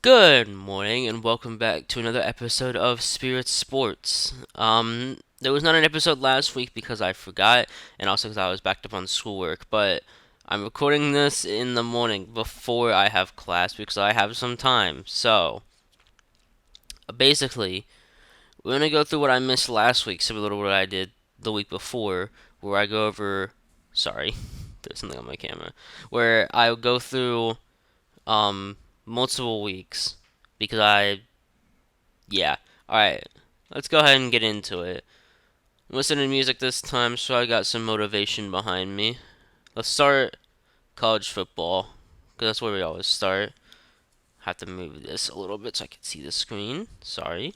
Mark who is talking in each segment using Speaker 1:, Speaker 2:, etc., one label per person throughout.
Speaker 1: Good morning and welcome back to another episode of Spirit Sports. There was not an episode last week because I forgot and also because I was backed up on schoolwork, but I'm recording this in the morning before I have class because I have some time. So, basically, we're gonna go through what I missed last week, similar to what I did the week before, where I go over. Sorry, there's something on my camera. Where I go through um multiple weeks because yeah. Alright, let's go ahead and get into it. I'm listening to music this time, so I got some motivation behind me. Let's start college football, because that's where we always start. Have to move this a little bit so I can see the screen. Sorry.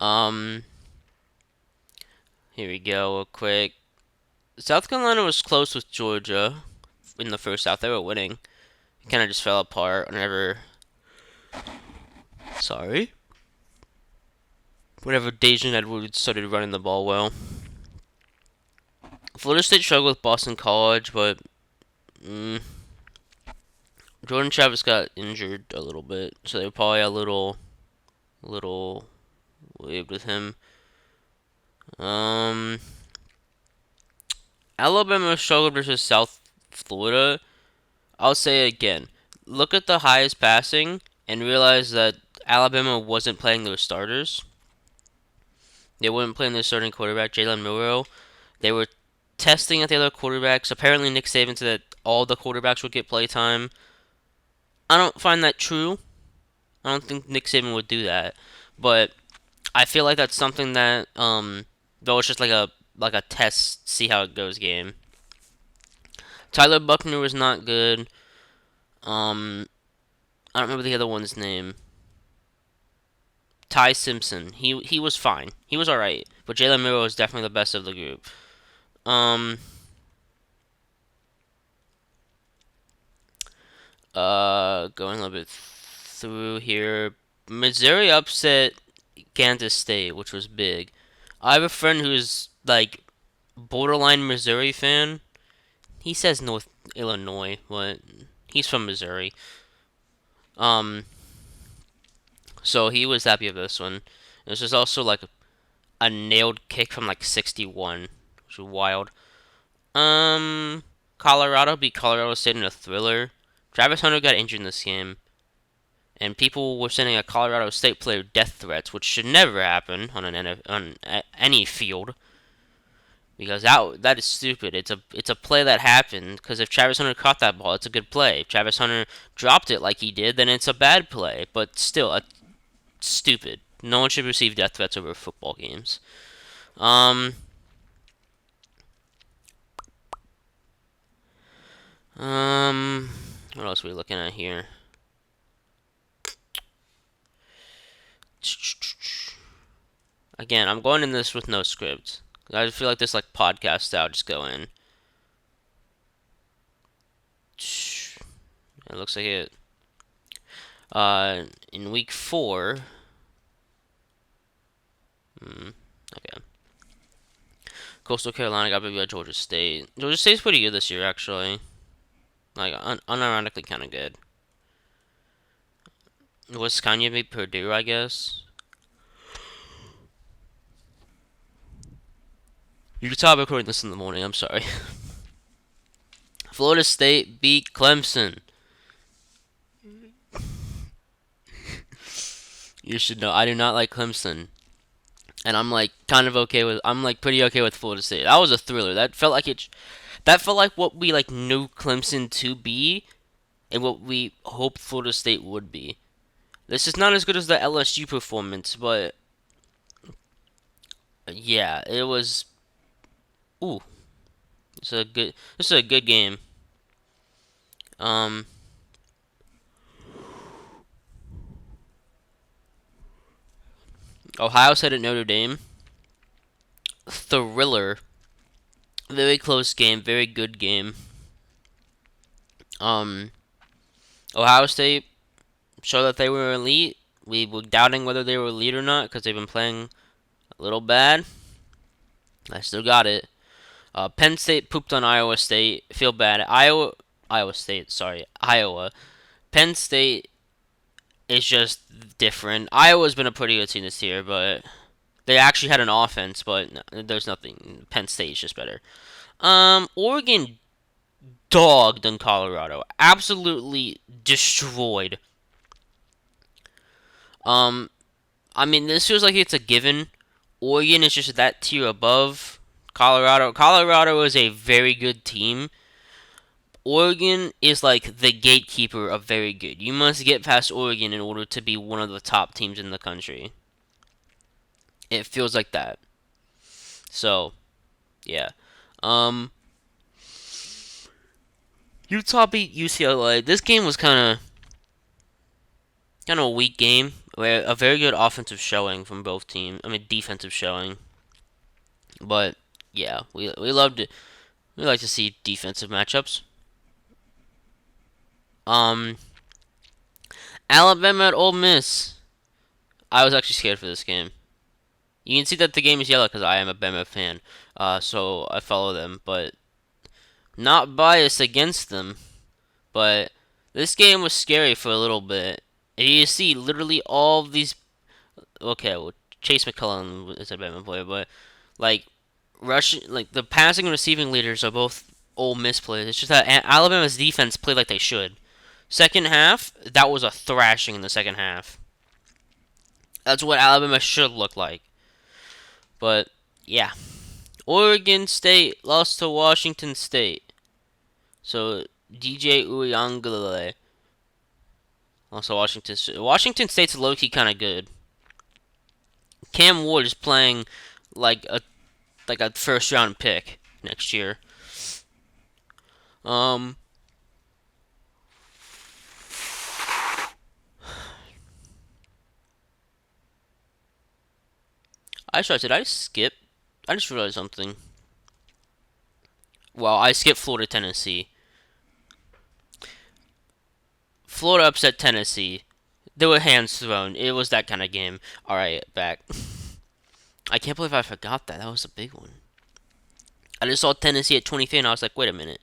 Speaker 1: Um, Here we go, real quick. South Carolina was close with Georgia in the first half. They were winning. It kind of just fell apart whenever. Sorry. Whenever Dejan Edwards started running the ball well. Florida State struggled with Boston College, but mm, Jordan Travis got injured a little bit, so they were probably a little waived with him. Um, Alabama struggled versus South Florida. I'll say it again. Look at the highest passing and realize that Alabama wasn't playing their starters. They weren't playing their starting quarterback, Jalen Milroe. They were testing at the other quarterbacks. Apparently, Nick Saban said that all the quarterbacks would get play time. I don't find that true. I don't think Nick Saban would do that, but I feel like that's something that though it's just like a test, see how it goes game. Tyler Buckner was not good. Um, I don't remember the other one's name. Ty Simpson. He was fine. He was all right, but Jalen Miro was definitely the best of the group. Um, Going a little bit through here. Missouri upset Kansas State, which was big. I have a friend who's like borderline Missouri fan. He says North Illinois, but he's from Missouri. Um, so he was happy with this one. This is also like a nailed kick from like 61, which was wild. Um, Colorado beat Colorado State in a thriller. Travis Hunter got injured in this game, and people were sending a Colorado State player death threats, which should never happen on any field. Because that is stupid. It's a play that happened. Because if Travis Hunter caught that ball, it's a good play. If Travis Hunter dropped it like he did, then it's a bad play. But still, stupid. No one should receive death threats over football games. Um, what else are we looking at here? Again, I'm going in this with no script. I feel like this like podcast style. Just go in. It looks like it. In week 4. Okay. Coastal Carolina got beat by Georgia State. Georgia State's pretty good this year, actually. Like, unironically kind of good. Wisconsin beat Purdue, I guess. You can tell I'm recording this in the morning, I'm sorry. Florida State beat Clemson. You should know, I do not like Clemson. And I'm like I'm like pretty okay with Florida State. That was a thriller. That felt like what we like knew Clemson to be and what we hoped Florida State would be. This is not as good as the LSU performance, but yeah, it was. Ooh, This is a good game. Um, Ohio State at Notre Dame. Thriller. Very close game. Very good game. Um, Ohio State showed that they were elite. We were doubting whether they were elite or not because they've been playing a little bad. I still got it. Penn State pooped on Iowa State. Feel bad. Iowa State. Sorry, Iowa. Penn State It's just different. Iowa's been a pretty good team this year, but they actually had an offense, but no, there's nothing. Penn State's just better. Oregon dogged on Colorado. Absolutely destroyed. Um, I mean, this feels like it's a given. Oregon is just that tier above Colorado. Colorado is a very good team. Oregon is like the gatekeeper of very good. You must get past Oregon in order to be one of the top teams in the country. It feels like that. So, yeah. Um, Utah beat UCLA. This game was kind of a weak game. Where a very good offensive showing from both teams. I mean, defensive showing. But yeah, we loved it. We like to see defensive matchups. Um, Alabama at Ole Miss. I was actually scared for this game. You can see that the game is yellow because I am a Bama fan. So I follow them, but not biased against them. But this game was scary for a little bit. And you see literally all of these. Okay, well, Chase McCullum is a Bama player, but like like the passing and receiving leaders are both Ole Miss players. It's just that Alabama's defense played like they should. Second half, that was a thrashing in the second half. That's what Alabama should look like. But yeah, Oregon State lost to Washington State. So DJ Uyunglele also Washington State's low key kind of good. Cam Ward is playing like a first round pick next year. Um, did I skip? I just realized something. Well, I skipped Florida Tennessee. Florida upset Tennessee. There were hands thrown. It was that kind of game. All right, back. I can't believe I forgot that. That was a big one. I just saw Tennessee at 23, and I was like, wait a minute.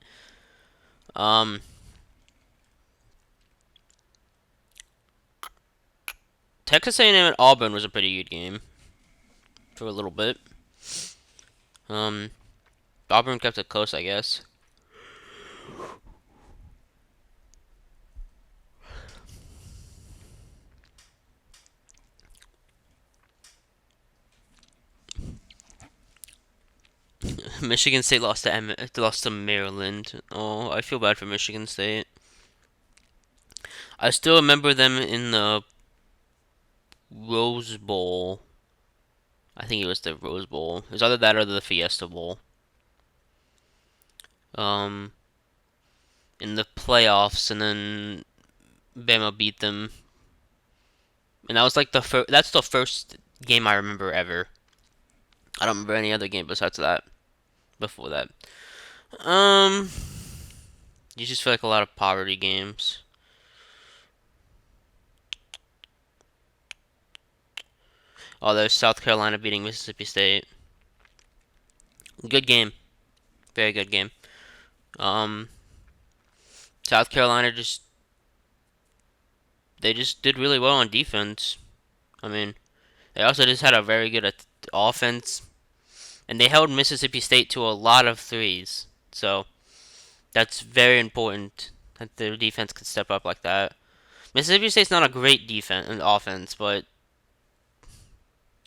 Speaker 1: Um, Texas A&M and Auburn was a pretty good game for a little bit. Um, Auburn kept it close, I guess. Michigan State lost to Maryland. Oh, I feel bad for Michigan State. I still remember them in the Rose Bowl. I think it was the Rose Bowl. It was either that or the Fiesta Bowl. Um, in the playoffs, and then Bama beat them, and that was like That's the first game I remember ever. I don't remember any other game besides that. Before that, um, you just feel like a lot of poverty games. Oh, there's South Carolina beating Mississippi State. Good game, very good game. Um, South Carolina they just did really well on defense. I mean, they also just had a very good offense, and they held Mississippi State to a lot of threes. So that's very important that their defense could step up like that. Mississippi State's not a great defense and offense, but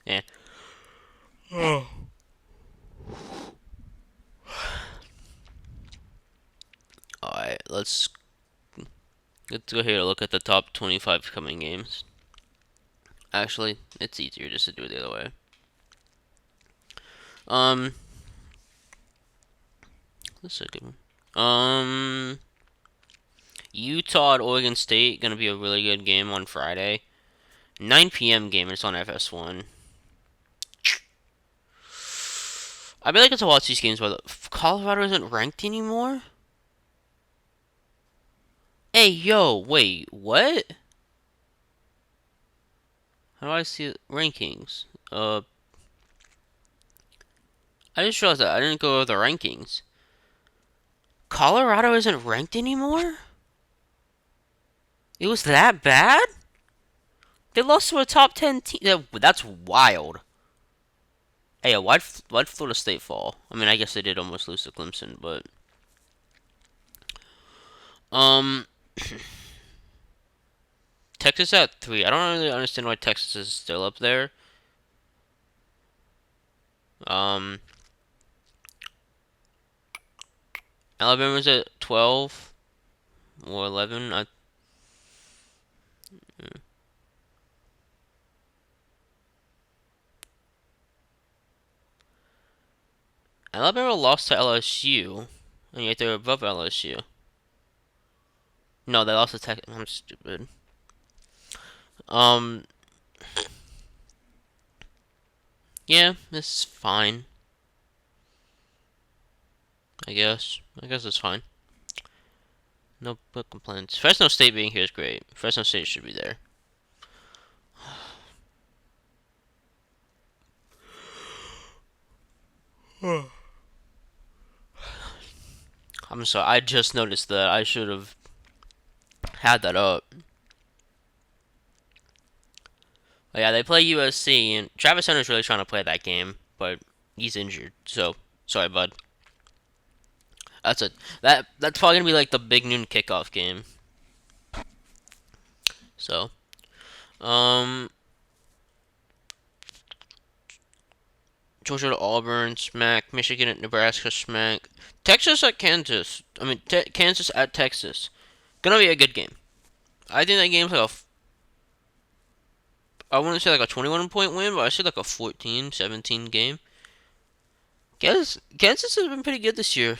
Speaker 1: yeah. All right, let's go here and look at the top 25 coming games. Actually, it's easier just to do it the other way. Um, That's a good one. Utah at Oregon State gonna be a really good game on Friday. 9 p.m. game. It's on FS1. I'd be like to watch these games, but Colorado isn't ranked anymore. Hey, yo, wait, what? How do I see rankings? I just realized that I didn't go over the rankings. Colorado isn't ranked anymore? It was that bad? They lost to a top 10 team. That's wild. Hey, why'd Florida State fall? I mean, I guess they did almost lose to Clemson, but um, Texas at 3. I don't really understand why Texas is still up there. Um, Alabama's at 12 or 11. Alabama lost to LSU, and yet they're above LSU. No, they lost to Texas. I'm stupid. Um, yeah, it's fine. I guess. I guess it's fine. No complaints. Fresno State being here is great. Fresno State should be there. I'm sorry. I just noticed that. I should have had that up. But yeah, they play USC, and Travis Hunter's really trying to play that game, but he's injured. So sorry, bud. That's it. That's probably gonna be like the big noon kickoff game. So, um, Georgia to Auburn, smack. Michigan at Nebraska, smack. Texas at Kansas. I mean, Kansas at Texas. Gonna be a good game. I think that game's like I wouldn't say like a 21 point win, but I say like a 14-17 game. Kansas has been pretty good this year.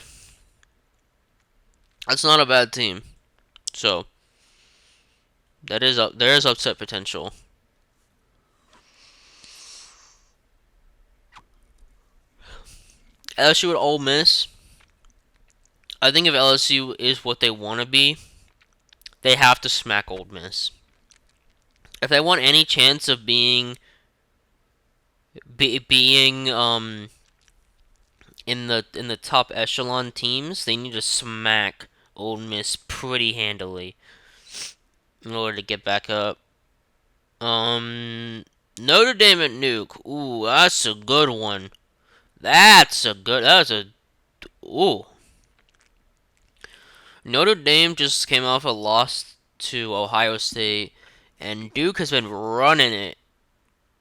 Speaker 1: That's not a bad team. So that is up. There is upset potential. LSU at Ole Miss. I think if LSU is what they want to be, they have to smack Ole Miss. If they want any chance of being in the top echelon teams, they need to smack Ole Miss pretty handily in order to get back up. Notre Dame at Nuke. Ooh, that's a good one. That's a ooh. Notre Dame just came off a loss to Ohio State, and Duke has been running it.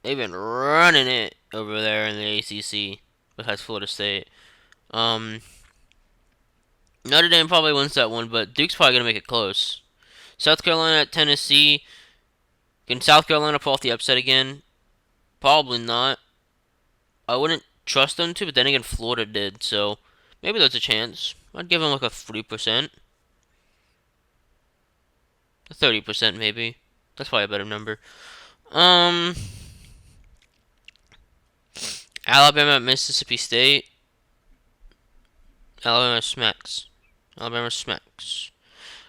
Speaker 1: They've been running it over there in the ACC, besides Florida State. Um, Notre Dame probably wins that one, but Duke's probably gonna make it close. South Carolina at Tennessee. Can South Carolina pull off the upset again? Probably not. I wouldn't trust them to, but then again, Florida did, so maybe there's a chance. I'd give them like a 3%, a 30% maybe. That's probably a better number. Um, Alabama at Mississippi State. Alabama smacks. Alabama smacks.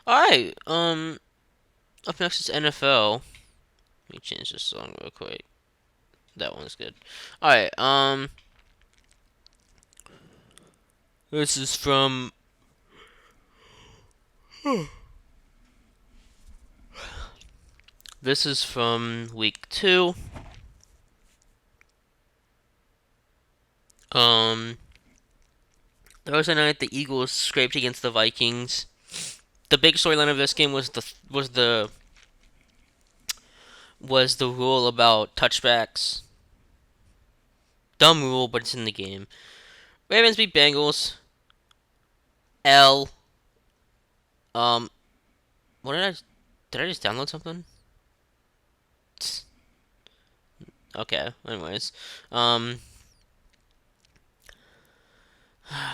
Speaker 1: All right. Up next is NFL. Let me change this song real quick. That one's good. All right. This is from. This is from week 2. Thursday night, the Eagles scraped against the Vikings. The big storyline of this game was the rule about touchbacks. Dumb rule, but it's in the game. Ravens beat Bengals. L. Um, what did I just download something? Okay. Anyways,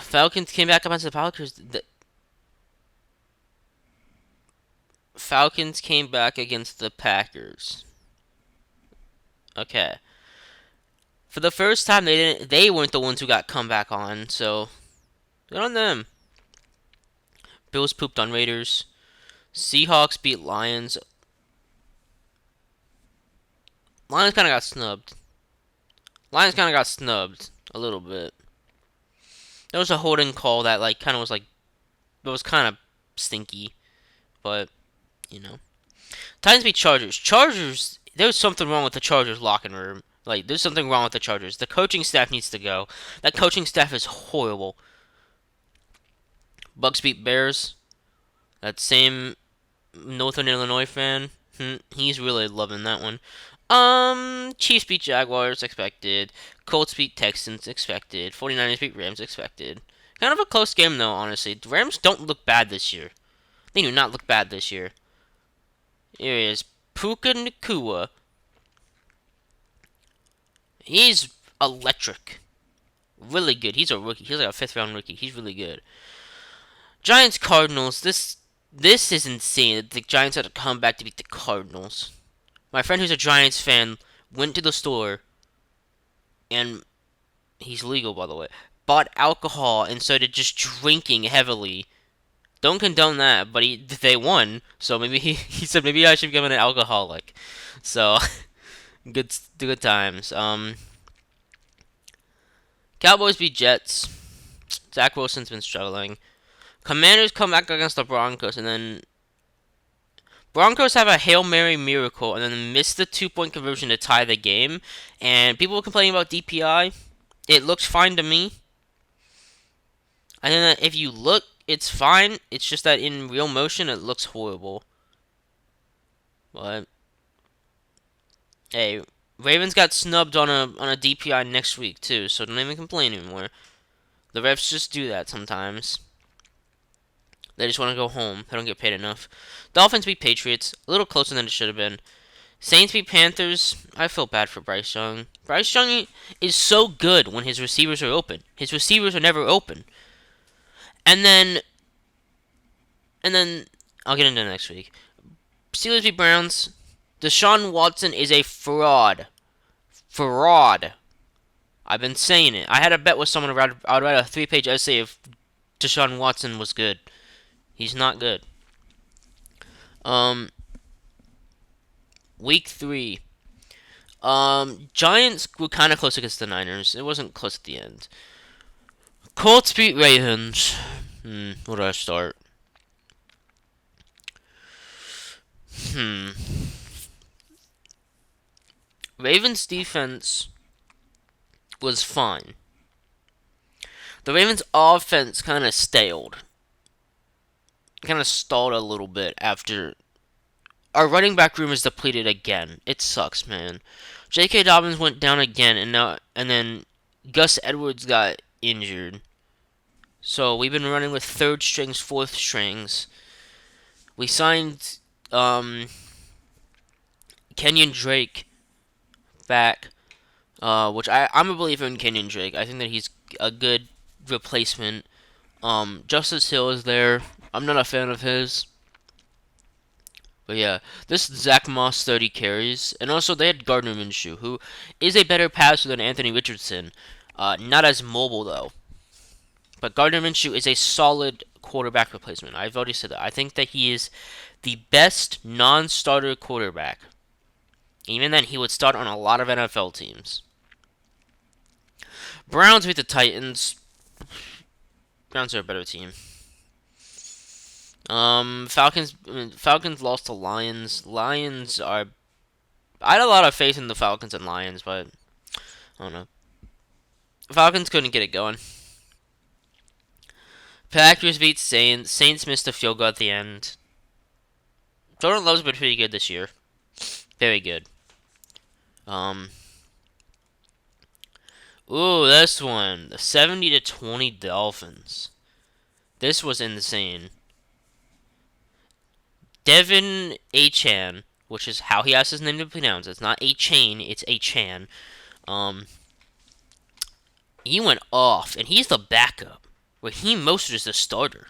Speaker 1: Falcons came back up against the Packers. The Falcons came back against the Packers. Okay. For the first time, they weren't the ones who got come back on. So good on them. Bills pooped on Raiders. Seahawks beat Lions. Lions kind of got snubbed. Lions kind of got snubbed a little bit. There was a holding call that kind of was it was kind of stinky, but you know. Titans beat Chargers. Chargers, there's something wrong with the Chargers locker room. Like, there's something wrong with the Chargers. The coaching staff needs to go. That coaching staff is horrible. Bucks beat Bears. That same Northern Illinois fan, he's really loving that one. Chiefs beat Jaguars, expected. Colts beat Texans, expected. 49ers beat Rams, expected. Kind of a close game, though, honestly. The Rams don't look bad this year. They do not look bad this year. Here he is. Puka Nakua. He's electric. Really good. He's a rookie. He's like a fifth round rookie. He's really good. Giants Cardinals. This is insane. The Giants had to come back to beat the Cardinals. My friend who's a Giants fan went to the store and he's legal by the way. Bought alcohol and started just drinking heavily. Don't condone that, but they won, so maybe he said maybe I should become an alcoholic. So good times. Cowboys beat Jets. Zach Wilson's been struggling. Commanders come back against the Broncos, and then Broncos have a Hail Mary miracle, and then miss the 2 point conversion to tie the game. And people were complaining about DPI. It looks fine to me. And then if you look, it's fine. It's just that in real motion, it looks horrible. But hey, Ravens got snubbed on a DPI next week too, so don't even complain anymore. The refs just do that sometimes. They just want to go home. They don't get paid enough. Dolphins beat Patriots, a little closer than it should have been. Saints beat Panthers. I feel bad for Bryce Young. Bryce Young is so good when his receivers are open. His receivers are never open. And then I'll get into it next week. Steelers beat Browns. Deshaun Watson is a fraud. Fraud. I've been saying it. I had a bet with someone around. I'd write a 3-page essay if Deshaun Watson was good. He's not good. Week 3. Giants were kind of close against the Niners. It wasn't close at the end. Colts beat Ravens. Where do I start? Ravens defense was fine. The Ravens offense kind of stalled. Kind of stalled a little bit after our running back room is depleted again. It sucks, man. J.K. Dobbins went down again, and then Gus Edwards got injured. So we've been running with third strings, fourth strings. We signed Kenyon Drake back, which I'm a believer in Kenyon Drake. I think that he's a good replacement. Justice Hill is there. I'm not a fan of his. But yeah, this Zach Moss 30 carries. And also they had Gardner Minshew, who is a better passer than Anthony Richardson. Not as mobile though. But Gardner Minshew is a solid quarterback replacement. I've already said that. I think that he is the best non-starter quarterback. Even then, he would start on a lot of NFL teams. Browns beat the Titans. Browns are a better team. Falcons lost to Lions. Lions are. I had a lot of faith in the Falcons and Lions, but I don't know. Falcons couldn't get it going. Packers beat Saints. Saints missed a field goal at the end. Jordan Love's been pretty good this year. Very good. Ooh, this one. The 70-20 Dolphins. This was insane. Devin Achan, which is how he has his name to pronounce. It's not A-Chain, it's Achan. He went off, and he's the backup. Raheem Mostert is the starter.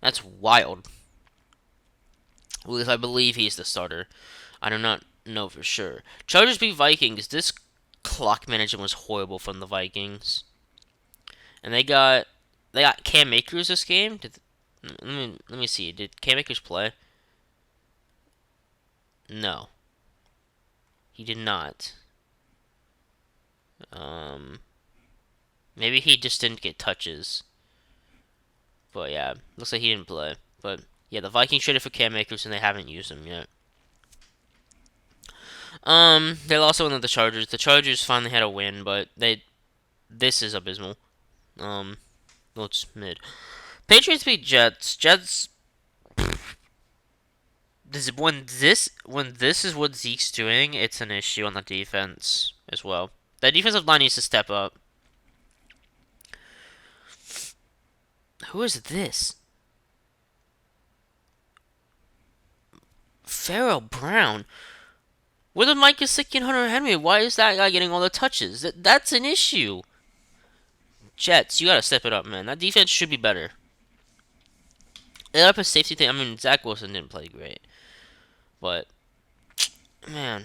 Speaker 1: That's wild. Well, if I believe he's the starter. I do not know for sure. Chargers beat Vikings. This clock management was horrible from the Vikings. And they got Cam Akers this game. Let me see. Did Cam Akers play? No. He did not. Maybe he just didn't get touches. But yeah, looks like he didn't play. But yeah, the Vikings traded for Cam Akers and they haven't used him yet. They lost one of the Chargers. The Chargers finally had a win, but this is abysmal. Um, well, it's mid. Patriots beat Jets. Jets. When this is what Zeke's doing, it's an issue on the defense as well. The defensive line needs to step up. Who is this? Farrell Brown. Where the Mike Gesicki and Hunter Henry? Why is that guy getting all the touches? That's an issue. Jets, you gotta step it up, man. That defense should be better. They up a safety thing. I mean, Zach Wilson didn't play great, but man,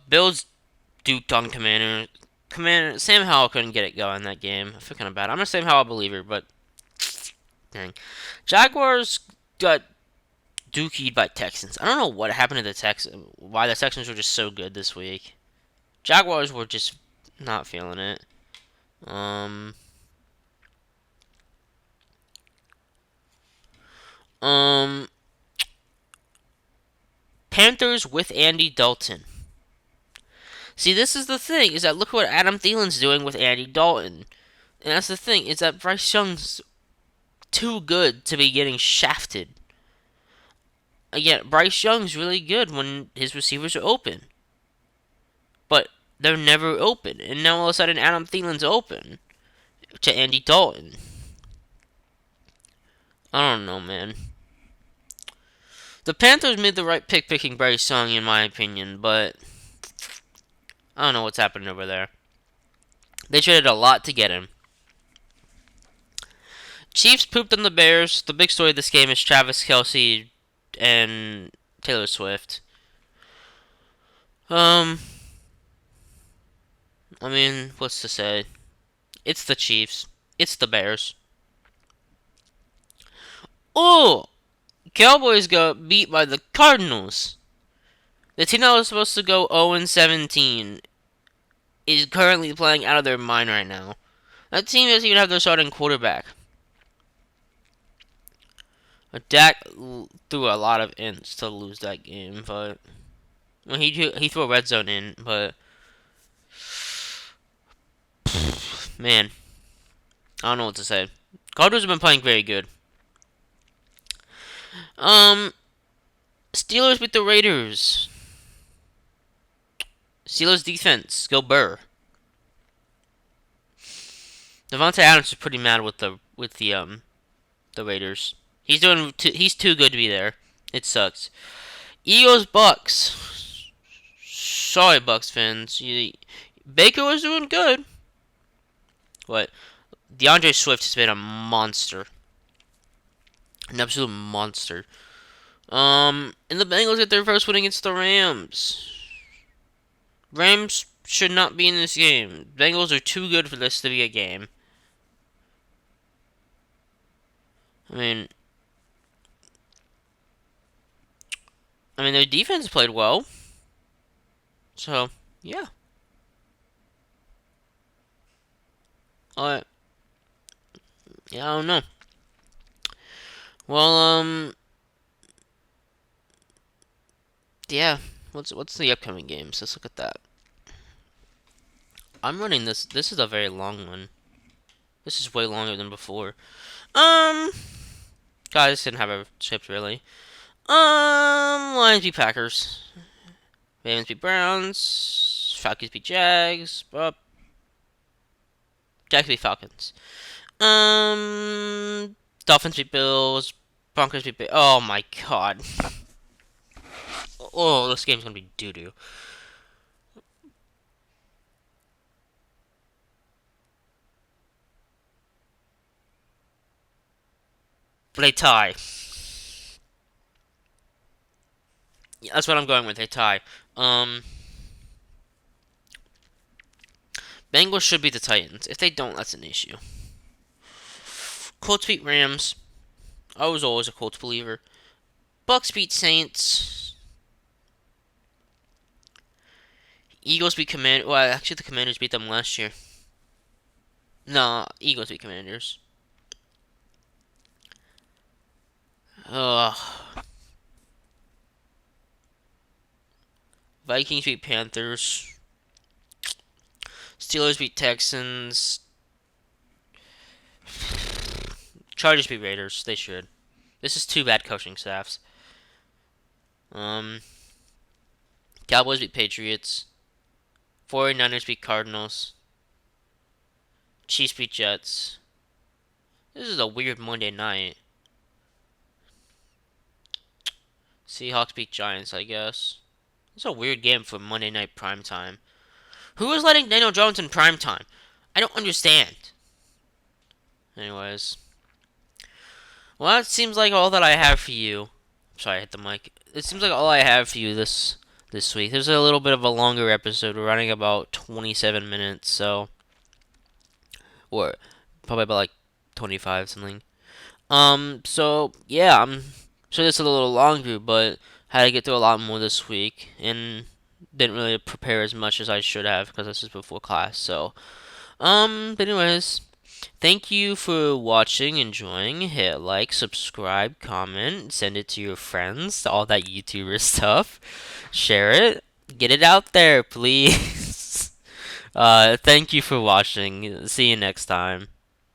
Speaker 1: Bills duked on Commander. Commander Sam Howell couldn't get it going in that game. I feel kind of bad. I'm a Sam Howell believer, but dang, Jaguars got dookied by Texans. I don't know what happened to the Texans. Why the Texans were just so good this week. Jaguars were just not feeling it. Um, um, Panthers with Andy Dalton. See, this is the thing, is that look what Adam Thielen's doing with Andy Dalton. And that's the thing, is that Bryce Young's too good to be getting shafted. Again, Bryce Young's really good when his receivers are open. But they're never open. And now all of a sudden Adam Thielen's open to Andy Dalton. I don't know, man. The Panthers made the right pick picking Bryce Young, in my opinion, but I don't know what's happening over there. They traded a lot to get him. Chiefs pooped on the Bears. The big story of this game is Travis Kelce and Taylor Swift. I mean, what's to say? It's the Chiefs. It's the Bears. Oh! Cowboys got beat by the Cardinals. The team that was supposed to go 0-17 is currently playing out of their mind right now. That team doesn't even have their starting quarterback. Dak threw a lot of ints to lose that game, but well, he threw a red zone in, but man, I don't know what to say. Cardinals have been playing very good. Um, Steelers beat the Raiders. Steelers defense, go Burr. Devontae Adams is pretty mad with the Raiders. He's too good to be there. It sucks. Eagles Bucks. Sorry, Bucks fans. Baker was doing good, but DeAndre Swift has been a monster, an absolute monster. And the Bengals get their first win against the Rams. Rams should not be in this game. Bengals are too good for this to be a game. I mean, their defense played well. So, yeah. Uh, yeah, I don't know. Well, yeah. What's the upcoming games? Let's look at that. I'm running this. This is a very long one. This is way longer than before. Um, guys didn't have a script really. Lions beat Packers. Ravens beat Browns. Falcons beat Jags. Jags beat Falcons. Dolphins beat Bills. Broncos beat Oh my god. Oh, this game's gonna be doo doo. They tie. Yeah, that's what I'm going with. They tie. Bengals should beat the Titans. If they don't, that's an issue. Colts beat Rams. I was always a Colts believer. Bucks beat Saints. Eagles beat Commanders. Well, actually, the Commanders beat them last year. No, Eagles beat Commanders. Ugh. Vikings beat Panthers. Steelers beat Texans. Chargers beat Raiders. They should. This is two bad coaching staffs. Um, Cowboys beat Patriots. 49ers beat Cardinals. Chiefs beat Jets. This is a weird Monday night. Seahawks beat Giants, I guess. It's a weird game for Monday night prime time. Who is letting Daniel Jones in prime time? I don't understand. Anyways, well, that seems like all that I have for you. Sorry, I hit the mic. It seems like all I have for you this week. There's a little bit of a longer episode. We're running about 27 minutes, so or probably about like 25 something. So yeah, I'm sure this is a little longer, but had to get through a lot more this week and didn't really prepare as much as I should have because this is before class. So, but anyways, thank you for watching, enjoying. Hit like, subscribe, comment, send it to your friends, all that YouTuber stuff. Share it, get it out there, please. Thank you for watching. See you next time.